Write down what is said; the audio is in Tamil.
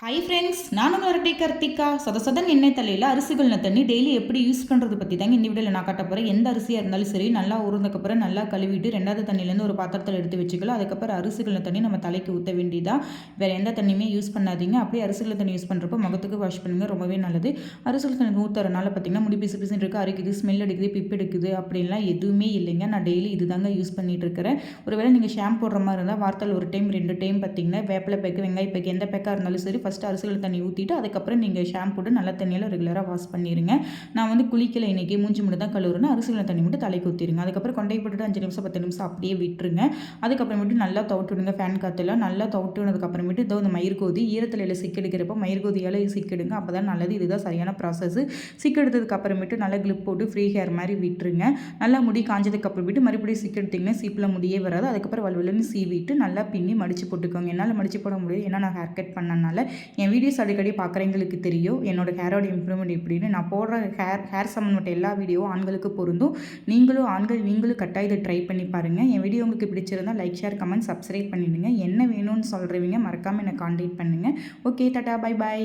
ஹாய் ஃப்ரெண்ட்ஸ், நான் உங்கள் இரட்டை கார்த்திகா. சதசதன் எண்ணெய் தலையில் அரிசிகள் தண்ணி டெய்லி எப்படி யூஸ் பண்ணுறது பற்றி தாங்க இந்த வீடியோவில் நான் காட்ட போகிறேன். எந்த அரிசியாக இருந்தாலும் சரி, நல்லா ஊறுனதுக்கப்புறம் நல்லா கழுவிட்டு ரெண்டாவது தண்ணியிலேருந்து ஒரு பாத்திரத்தில் எடுத்து வச்சுக்கலாம். அதுக்கப்புறம் அரிசிகள் தண்ணி நம்ம தலைக்கு ஊற்ற வேண்டியதான். வேறு எந்த தண்ணியுமே யூஸ் பண்ணாதீங்க. அப்படியே அரிசிகள் தண்ணி யூஸ் பண்ணுறப்போ முகத்துக்கு வாஷ் பண்ணுங்கள், ரொம்பவே நல்லது. அரிசிகள் தண்ணி ஊற்றுறதுனால பார்த்திங்கன்னா முடி பிசு பிசுன்னு இருக்குது, அரிக்குது, ஸ்மெல் அடிக்குது, பிப் எடுக்குது அப்படின்லாம் எதுவுமே இல்லைங்க. நான் டெய்லி இது தாங்க யூஸ் பண்ணிகிட்டு இருக்கிறேன். ஒருவேளை நீங்கள் ஷாம்பு போடுற மாதிரி இருந்தால் வாரத்தில் ஒரு டைம் 2 டைம் பார்த்திங்கன்னா வேப்பிலை பேக்கு, வெங்காய பேக்கு எந்த பேக்காக இருந்தாலும் சரி, ஃபஸ்ட்டு அரிசிகள் தண்ணி ஊற்றிட்டு அதுக்கப்புறம் நீங்கள் ஷாம்பு போட்டு நல்ல தண்ணியில் ரெகுலராக வாஷ் பண்ணிடுங்க. நான் வந்து குளிக்கலை இன்றைக்கி, மூஞ்சி மட்டும் தான் கழுவுறேன்னா அரிசியில் தண்ணி மட்டும் தலைக்கு ஊற்றிடுங்க. அதுக்கப்புறம் கொண்டை போட்டுட்டு 5 நிமிஷம் 10 நிமிஷம் அப்படியே விட்டுருங்க. அதுக்கப்புறமேட்டு நல்லா விடுங்க ஃபேன் காற்றுலாம் நல்லா விட்டதுக்கப்புறமேட்டு இதோ இந்த மயிர்கோதி ஈரத்தலையில் சிக்கெடுக்கிறப்போ மயிர்கோதியால் சிக்கெடுங்க, அப்போ தான் நல்லது. இதுதான் சரியான ப்ராசஸ். சிக்கெடுத்ததுக்கு அப்புறமேட்டு நல்லா கிளிப் போட்டு ஃப்ரீ ஹேர் மாதிரி விட்டுருங்க. நல்லா முடி காஞ்சதுக்கு அப்புறமேட்டு மறுபடியும் சிக்கெடுத்திங்கன்னா சீப்பில் முடியே வராது. அதுக்கப்புறம் வலுவலுன்னு சீவிட்டு நல்லா பின்னி மடித்து போட்டுக்கோங்க. என்னால் மடித்து போட முடியாது, ஏன்னா நான் ஹேர் கட் பண்ணனால. என் வீடியோஸ் அடிக்கடி பார்க்குறவங்களுக்கு தெரியும் என்னோட ஹேரோட இம்ப்ரூவ்மெண்ட் எப்படின்னு. நான் போடுற ஹேர் சம்மந்தப்பட்ட எல்லா வீடியோவும் ஆண்களுக்கு பொருந்தும். நீங்களும் கட்டாயம் இதை ட்ரை பண்ணி பாருங்கள். என் வீடியோ உங்களுக்கு பிடிச்சிருந்தால் லைக், ஷேர், கமெண்ட், சப்ஸ்கிரைப் பண்ணிடுங்க. என்ன வேணும்னு சொல்கிறவங்க மறக்காமல் என்னை காண்டாக்ட் பண்ணுங்கள். Okay, Tata, bye bye.